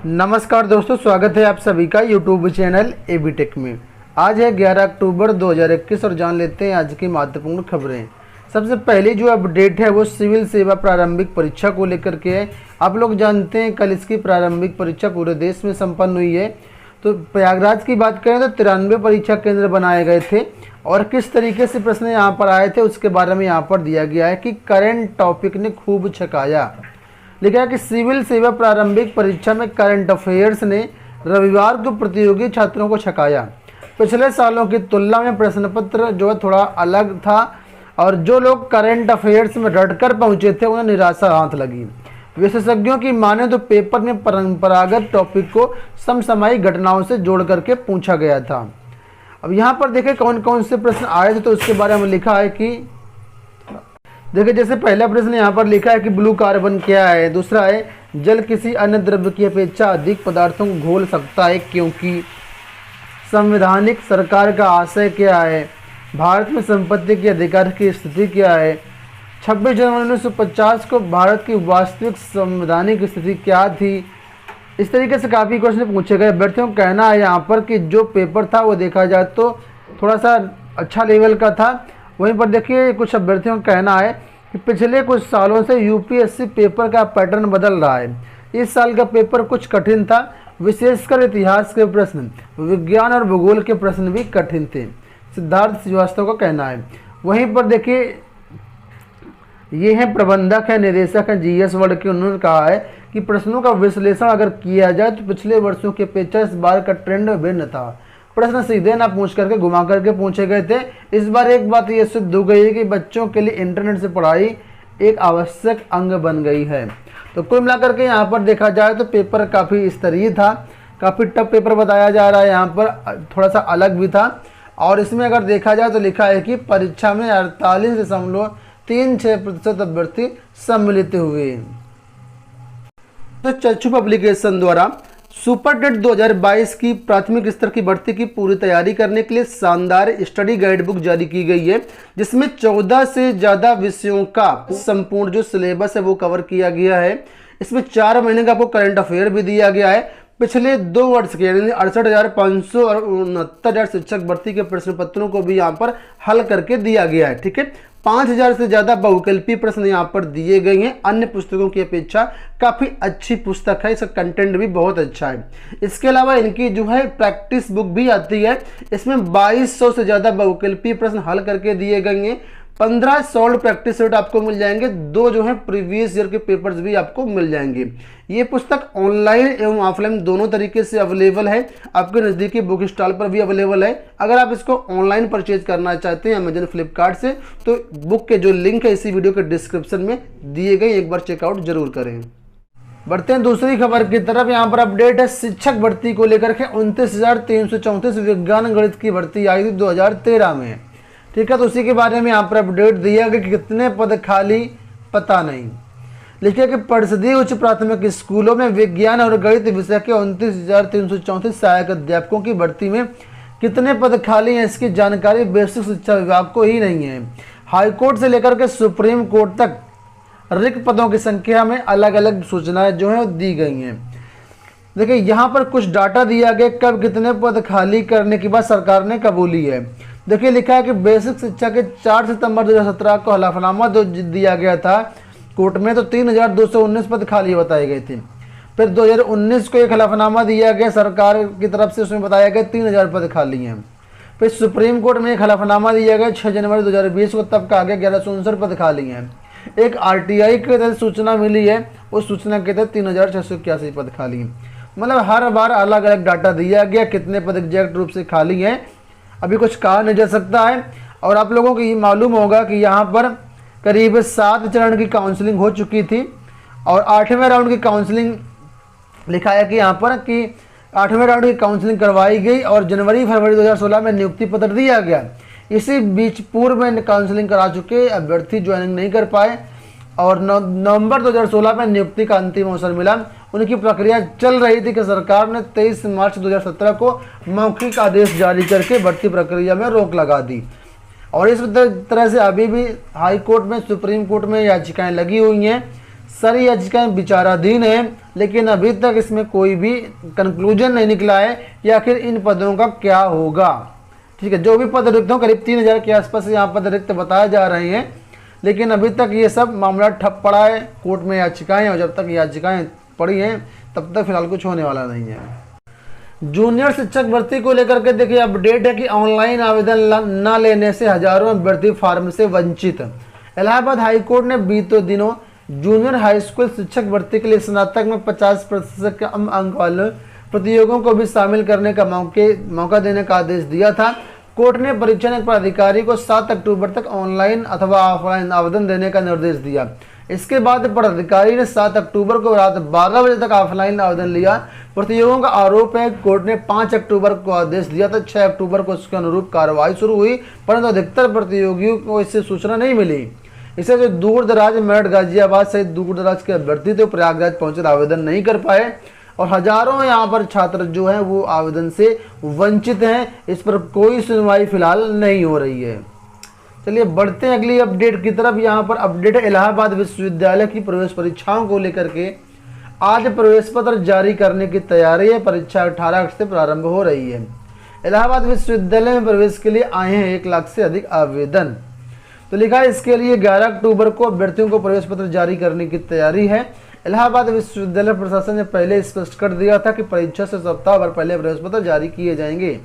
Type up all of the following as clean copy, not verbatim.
नमस्कार दोस्तों, स्वागत है आप सभी का यूट्यूब चैनल एबी टेक में। आज है 11 अक्टूबर 2021 और जान लेते हैं आज की महत्वपूर्ण खबरें। सबसे पहले जो अपडेट है वो सिविल सेवा प्रारंभिक परीक्षा को लेकर के है। आप लोग जानते हैं कल इसकी प्रारंभिक परीक्षा पूरे देश में संपन्न हुई है। तो प्रयागराज की बात करें तो 93 परीक्षा केंद्र बनाए गए थे और किस तरीके से प्रश्न यहाँ पर आए थे उसके बारे में यहाँ पर दिया गया है कि करंट टॉपिक ने खूब छकाया। लिखा है कि सिविल सेवा प्रारंभिक परीक्षा में करंट अफेयर्स ने रविवार को प्रतियोगी छात्रों को छकाया। पिछले सालों की तुलना में प्रश्न पत्र जो है थोड़ा अलग था और जो लोग करंट अफेयर्स में रटकर पहुंचे थे उन्हें निराशा हाथ लगी। विशेषज्ञों की माने तो पेपर में परंपरागत टॉपिक को समसामयिक घटनाओं से जोड़ करके पूछा गया था। अब यहाँ पर देखें कौन कौन से प्रश्न आए थे तो उसके बारे में लिखा है कि देखिए, जैसे पहला प्रश्न यहाँ पर लिखा है कि ब्लू कार्बन क्या है। दूसरा है जल किसी अन्य द्रव्य की अपेक्षा अधिक पदार्थों को घोल सकता है क्योंकि। संवैधानिक सरकार का आशय क्या है। भारत में संपत्ति के अधिकार की स्थिति क्या है। 26 जनवरी 1950 को भारत की वास्तविक संवैधानिक स्थिति क्या थी। इस तरीके से काफ़ी क्वेश्चन पूछे गए। अभ्यर्थियों का कहना है यहाँ पर कि जो पेपर था वो देखा जाए तो थोड़ा सा अच्छा लेवल का था। वहीं पर देखिए कुछ अभ्यर्थियों का कहना है कि पिछले कुछ सालों से यूपीएससी पेपर का पैटर्न बदल रहा है। इस साल का पेपर कुछ कठिन था, विशेषकर इतिहास के प्रश्न, विज्ञान और भूगोल के प्रश्न भी कठिन थे, सिद्धार्थ श्रीवास्तव का कहना है। वहीं पर देखिए ये है प्रबंधक है निदेशक हैं जीएस वर्ल्ड के। उन्होंने कहा है कि प्रश्नों का विश्लेषण अगर किया जाए तो पिछले वर्षों की अपेक्षा इस बार का ट्रेंड भिन्न था। प्रश्न सीधे ना पूछ करके घुमा करके पूछे गए थे। इस बार एक बात ये सिद्ध हो गई है कि बच्चों के लिए इंटरनेट से पढ़ाई एक आवश्यक अंग बन गई है। तो कुल मिलाकर के यहाँ पर देखा जाए तो पेपर काफ़ी स्तरीय था, काफ़ी टफ पेपर बताया जा रहा है। यहाँ पर थोड़ा सा अलग भी था और इसमें अगर देखा जाए तो लिखा है कि परीक्षा में 48.36% अभ्यर्थी सम्मिलित हुए। तो चक्षु पब्लिकेशन द्वारा सुपर टेट 2022 की प्राथमिक स्तर की भर्ती की पूरी तैयारी करने के लिए शानदार स्टडी गाइड बुक जारी की गई है, जिसमें 14 से ज़्यादा विषयों का संपूर्ण जो सिलेबस है वो कवर किया गया है। इसमें 4 महीने का आपको करंट अफेयर भी दिया गया है। पिछले 2 वर्ष के यानी 68,500 और 69,000 शिक्षक भर्ती के प्रश्न पत्रों को भी यहाँ पर हल करके दिया गया है। ठीक है, 5,000 से ज़्यादा बहुकल्पीय प्रश्न यहाँ पर दिए गए हैं। अन्य पुस्तकों की अपेक्षा काफ़ी अच्छी पुस्तक है, इसका कंटेंट भी बहुत अच्छा है। इसके अलावा इनकी जो है प्रैक्टिस बुक भी आती है। इसमें 2200 से ज़्यादा बहुकल्पीय प्रश्न हल करके दिए गए हैं। 15 सॉल्व प्रैक्टिस सेट आपको मिल जाएंगे। 2 जो है प्रीवियस ईयर के पेपर्स भी आपको मिल जाएंगे। ये पुस्तक ऑनलाइन एवं ऑफलाइन दोनों तरीके से अवेलेबल है। आपके नज़दीकी बुक स्टॉल पर भी अवेलेबल है। अगर आप इसको ऑनलाइन परचेज करना चाहते हैं अमेजन फ्लिपकार्ट से तो बुक के जो लिंक है इसी वीडियो के डिस्क्रिप्शन में दिए गए, एक बार चेकआउट जरूर करें। बढ़ते हैं दूसरी खबर की तरफ। यहाँ पर अपडेट है शिक्षक भर्ती को लेकर के 29,334 विज्ञान गणित की भर्ती आई थी 2013 में। ठीक है, तो उसी के बारे में यहाँ पर अपडेट दिया गया कि कितने पद खाली पता नहीं। लिखिए कि परिषदीय उच्च प्राथमिक स्कूलों में विज्ञान और गणित विषय के 29,334 सहायक अध्यापकों की भर्ती में कितने पद खाली हैं इसकी जानकारी बेसिक शिक्षा विभाग को ही नहीं है। हाईकोर्ट से लेकर के सुप्रीम कोर्ट तक रिक्त पदों की संख्या में अलग अलग सूचनाएं जो है दी गई हैं। देखिए यहाँ पर कुछ डाटा दिया गया कब कितने पद खाली करने की बात सरकार ने कबूली है। देखिए लिखा है कि बेसिक शिक्षा के 4 सितंबर 2017 को हलफनामा दिया गया था कोर्ट में, तो 3,219 पद खाली बताए गए थे। फिर 2019 को एक हलफनामा दिया गया सरकार की तरफ से, उसमें बताया गया 3,000 पद खाली हैं। फिर सुप्रीम कोर्ट में एक हलफनामा दिया गया 6 जनवरी 2020 को, तब कहा गया 1,169 पद खाली हैं। एक आरटीआई के तहत सूचना मिली है, उस सूचना के तहत 3,681 पद खाली हैं। मतलब हर बार अलग अलग डाटा दिया गया, कितने पद एग्जैक्ट रूप से खाली हैं अभी कुछ कहा नहीं जा सकता है। और आप लोगों को ये मालूम होगा कि यहाँ पर करीब 7 चरण की काउंसलिंग हो चुकी थी और 8वें राउंड की काउंसलिंग लिखा है कि यहाँ पर कि 8वें राउंड की काउंसलिंग करवाई गई और जनवरी-फरवरी 2016 में नियुक्ति पत्र दिया गया। इसी बीच पूर्व में काउंसलिंग करा चुके अभ्यर्थी ज्वाइनिंग नहीं कर पाए और नवंबर 2016 में नियुक्ति का अंतिम अवसर मिला। उनकी प्रक्रिया चल रही थी कि सरकार ने 23 मार्च 2017 को मौखिक आदेश जारी करके भर्ती प्रक्रिया में रोक लगा दी और इस तरह से अभी भी हाई कोर्ट में, सुप्रीम कोर्ट में याचिकाएं लगी हुई हैं। सारी याचिकाएं विचाराधीन हैं। लेकिन अभी तक इसमें कोई भी कंक्लूजन नहीं निकला है कि आखिर इन पदों का क्या होगा। ठीक है, जो भी पद रिक्त हों, करीब 3000 के आसपास यहाँ पद रिक्त बताए जा रहे हैं, लेकिन अभी तक ये सब मामला ठप पड़ा है, कोर्ट में याचिकाएं, और जब तक याचिकाएं पड़ी हैं तब तक फिलहाल कुछ होने वाला नहीं है। जूनियर शिक्षक भर्ती को लेकर के देखिए अपडेट है कि ऑनलाइन आवेदन न लेने से हजारों अभ्यर्थी फार्म से वंचित। इलाहाबाद हाईकोर्ट ने बीते दिनों जूनियर हाई स्कूल शिक्षक भर्ती के लिए स्नातक में 50% कम अंक वाले प्रतियोगियों को भी शामिल करने का मौका देने का आदेश दिया था। कोर्ट ने परीक्षा पदाधिकारी को 7 अक्टूबर तक ऑनलाइन अथवा ऑफलाइन आवेदन देने का निर्देश दिया। इसके बाद पदाधिकारी ने 7 अक्टूबर को रात 12 बजे तक ऑफलाइन आवेदन लिया। प्रतियोगियों का आरोप है कोर्ट ने 5 अक्टूबर को आदेश दिया था। 6 अक्टूबर को उसके अनुरूप कार्रवाई शुरू हुई, परंतु अधिकतर प्रतियोगियों को इससे सूचना नहीं मिली। इससे जो दूर दराज मेरठ, गाजियाबाद सहित दूर दराज के अभ्यर्थी तो प्रयागराज पहुंचे आवेदन नहीं कर पाए, और हजारों यहाँ पर छात्र जो हैं वो आवेदन से वंचित हैं। इस पर कोई सुनवाई फिलहाल नहीं हो रही है। चलिए बढ़ते हैं अगली अपडेट की तरफ। यहाँ पर अपडेट है इलाहाबाद विश्वविद्यालय की प्रवेश परीक्षाओं को लेकर के। आज प्रवेश पत्र जारी करने की तैयारी है। परीक्षा 18 अगस्त से प्रारंभ हो रही है। इलाहाबाद विश्वविद्यालय में प्रवेश के लिए आए हैं 1 लाख से अधिक आवेदन। तो लिखा है इसके लिए 11 अक्टूबर को अभ्यर्थियों को प्रवेश पत्र जारी करने की तैयारी है। इलाहाबाद विश्वविद्यालय प्रशासन ने पहले स्पष्ट कर दिया था कि परीक्षा से सप्ताह भर पहले प्रवेश पत्र जारी किए जाएंगे।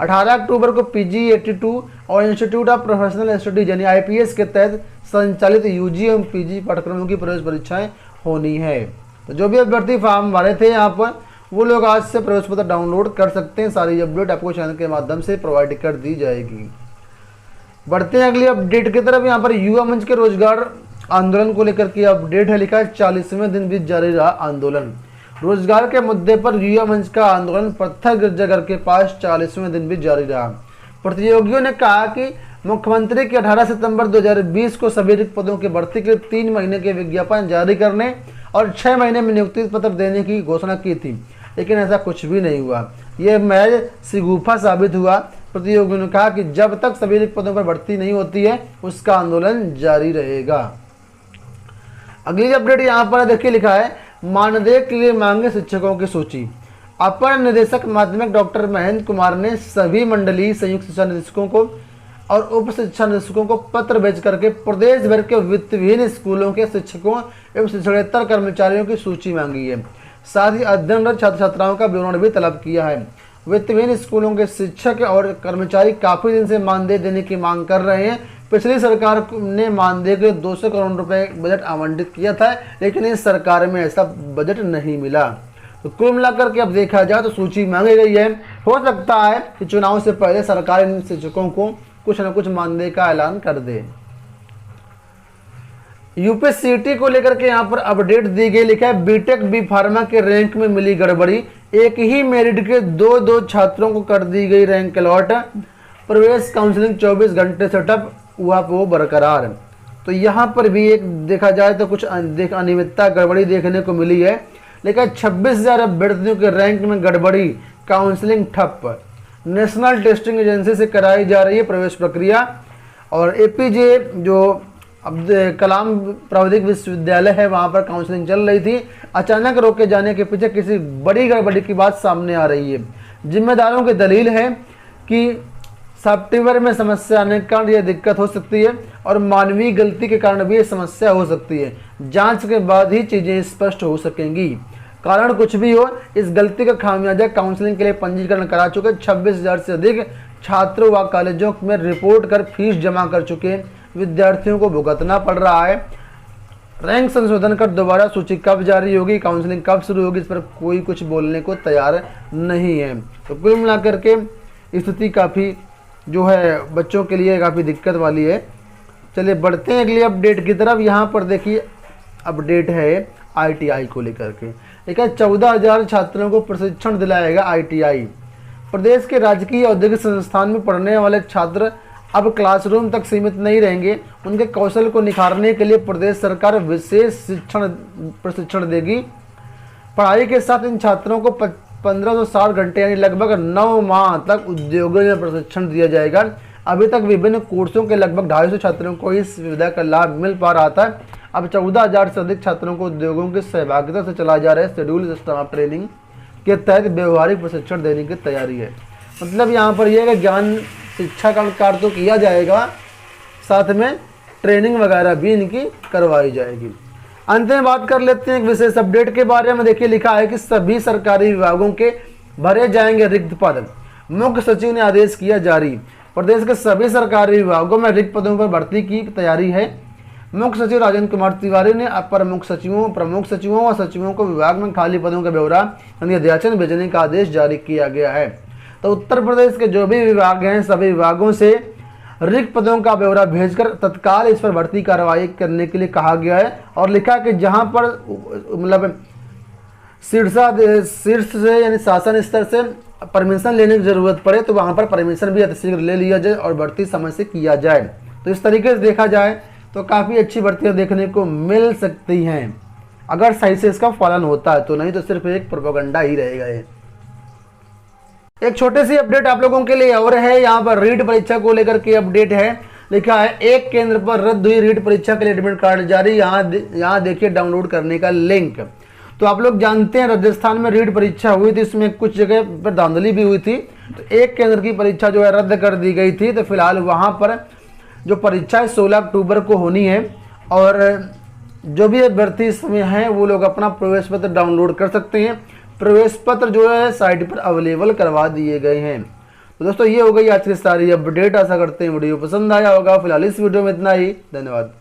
18 अक्टूबर को PG 82 और इंस्टीट्यूट ऑफ प्रोफेशनल स्टडीज यानी IPS के तहत संचालित UG एवं PG पाठ्यक्रमों की प्रवेश परीक्षाएं होनी है। तो जो भी अभ्यर्थी फॉर्म भरे थे यहाँ पर, वो लोग आज से प्रवेश पत्र डाउनलोड कर सकते हैं। सारी अपडेट आपको चैनल के माध्यम से प्रोवाइड कर दी जाएगी। बढ़ते हैं अगली अपडेट की तरफ। यहाँ पर युवा मंच के रोजगार आंदोलन को लेकर के अपडेट है। लिखा है 40वें दिन भी जारी रहा आंदोलन। रोजगार के मुद्दे पर युवा मंच का आंदोलन पत्थर गिरजाघर के पास 40वें दिन भी जारी रहा। प्रतियोगियों ने कहा कि मुख्यमंत्री के 18 सितंबर 2020 को सभी रिक्त पदों की भर्ती के लिए 3 महीने के विज्ञापन जारी करने और 6 महीने में नियुक्ति पत्र देने की घोषणा की थी, लेकिन ऐसा कुछ भी नहीं हुआ। यह महज सिगुफा साबित हुआ। प्रतियोगियों ने कहा कि जब तक सभी रिक्त पदों पर भर्ती नहीं होती है उसका आंदोलन जारी रहेगा। अगली अपडेट यहाँ पर देखिए, लिखा है मानदेय के लिए मांगे शिक्षकों की सूची। अपर निदेशक माध्यमिक डॉक्टर महेंद्र कुमार ने सभी मंडलीय संयुक्त शिक्षा निदेशकों को और उप शिक्षा निदेशकों को पत्र भेज करके प्रदेश भर के वित्तविहीन स्कूलों के शिक्षकों एवं शिक्षणेतर कर्मचारियों की सूची मांगी है। साथ ही अध्ययनरत छात्र छात्राओं का विवरण भी तलब किया है। वित्तविहीन स्कूलों के शिक्षक और कर्मचारी काफी दिन से मानदेय देने की मांग कर रहे हैं। पिछली सरकार ने मानदेय के 200 करोड़ रुपए बजट आवंटित किया था, लेकिन इस सरकार में ऐसा बजट नहीं मिला। तो कुल मिलाकर के अब देखा जाए तो सूची मांगी गई है। हो सकता है कि चुनाव से पहले सरकार इन शिक्षकों को कुछ न कुछ मानदेय का ऐलान कर दे। यूपीएससीटी को लेकर के यहाँ पर अपडेट दी गई। लिखा है बीटेक बी फार्मा के रैंक में मिली गड़बड़ी। एक ही मेरिट के दो छात्रों को कर दी गई रैंक अलॉट। प्रवेश काउंसलिंग 24 घंटे सेटअप हुआ वो बरकरार। तो यहाँ पर भी एक देखा जाए तो कुछ अनियमितता गड़बड़ी देखने को मिली है। लेकिन 26,000 अभ्यर्थियों के रैंक में गड़बड़ी, काउंसलिंग ठप। नेशनल टेस्टिंग एजेंसी से कराई जा रही है प्रवेश प्रक्रिया। और एपीजे जो कलाम प्राविधिक विश्वविद्यालय है वहाँ पर काउंसलिंग चल रही थी। अचानक रोके जाने के पीछे किसी बड़ी गड़बड़ी की बात सामने आ रही है। जिम्मेदारों की दलील है कि सॉफ्टवेयर में समस्या आने के कारण यह दिक्कत हो सकती है और मानवीय गलती के कारण भी ये समस्या हो सकती है। जांच के बाद ही चीज़ें स्पष्ट हो सकेंगी। कारण कुछ भी हो, इस गलती का खामियाजा काउंसलिंग के लिए पंजीकरण करा चुके 26,000 से अधिक छात्रों व कॉलेजों में रिपोर्ट कर फीस जमा कर चुके विद्यार्थियों को भुगतना पड़ रहा है। रैंक संशोधन कर दोबारा सूची कब जारी होगी, काउंसलिंग कब शुरू होगी, इस पर कोई कुछ बोलने को तैयार नहीं है। तो कुल मिलाकर के स्थिति काफ़ी जो है बच्चों के लिए काफ़ी दिक्कत वाली है। चलिए बढ़ते हैं अगली अपडेट की तरफ। यहाँ पर देखिए अपडेट है ITI को लेकर के। एक 14,000 छात्रों को प्रशिक्षण दिलाएगा ITI। प्रदेश के राजकीय औद्योगिक संस्थान में पढ़ने वाले छात्र अब क्लासरूम तक सीमित नहीं रहेंगे। उनके कौशल को निखारने के लिए प्रदेश सरकार विशेष प्रशिक्षण देगी। पढ़ाई के साथ इन छात्रों को 1560 घंटे यानी लगभग 9 माह तक उद्योगों में प्रशिक्षण दिया जाएगा। अभी तक विभिन्न कोर्सों के लगभग 250 छात्रों को इस सुविधा का लाभ मिल पा रहा था। अब 14,000 से अधिक छात्रों को उद्योगों की सहभागिता से चलाया जा रहा है शेड्यूल सिस्टम ऑफ ट्रेनिंग के तहत व्यवहारिक प्रशिक्षण देने की तैयारी है। मतलब यहाँ पर यह है कि ज्ञान शिक्षा का कार्य तो किया जाएगा, साथ में ट्रेनिंग वगैरह भी इनकी करवाई जाएगी। अंत में बात कर लेते हैं एक विशेष अपडेट के बारे में। देखिए लिखा है कि सभी सरकारी विभागों के भरे जाएंगे रिक्त पद, मुख्य सचिव ने आदेश किया जारी। प्रदेश के सभी सरकारी विभागों में रिक्त पदों पर भर्ती की तैयारी है। मुख्य सचिव राजेंद्र कुमार तिवारी ने अपर मुख्य सचिवों, प्रमुख सचिवों और सचिवों को विभाग में खाली पदों का ब्यौरा यानी अध्याचन भेजने का आदेश जारी किया गया है। तो उत्तर प्रदेश के जो भी विभाग हैं सभी विभागों से रिक्त पदों का ब्यौरा भेजकर तत्काल इस पर भर्ती कार्रवाई करने के लिए कहा गया है। और लिखा कि जहां पर मतलब शीर्ष से यानी शासन स्तर से परमिशन लेने की जरूरत पड़े तो वहां पर परमिशन भी अतिशीघ्र ले लिया जाए और भर्ती समय से किया जाए। तो इस तरीके से देखा जाए तो काफ़ी अच्छी भर्तियां देखने को मिल सकती हैं अगर सही से इसका पालन होता है, तो नहीं तो सिर्फ एक प्रोपेगेंडा ही रहेगा ये। एक छोटी सी अपडेट आप लोगों के लिए और है, यहाँ पर रीट परीक्षा को लेकर के अपडेट है। लिखा है एक केंद्र पर रद्द हुई रीट परीक्षा के लिए एडमिट कार्ड जारी। यहाँ देखिए डाउनलोड करने का लिंक। तो आप लोग जानते हैं राजस्थान में रीट परीक्षा हुई थी, इसमें कुछ जगह पर धांधली भी हुई थी। तो एक केंद्र की परीक्षा जो है रद्द कर दी गई थी। तो फिलहाल वहाँ पर जो परीक्षा है 16 अक्टूबर को होनी है और जो भी अभ्यर्थी इसमें हैं वो लोग अपना प्रवेश पत्र डाउनलोड कर सकते हैं। प्रवेश पत्र जो है साइट पर अवेलेबल करवा दिए गए हैं। तो दोस्तों ये हो गई आज की सारी अपडेट। आशा करते हैं वीडियो पसंद आया होगा। फिलहाल इस वीडियो में इतना ही, धन्यवाद।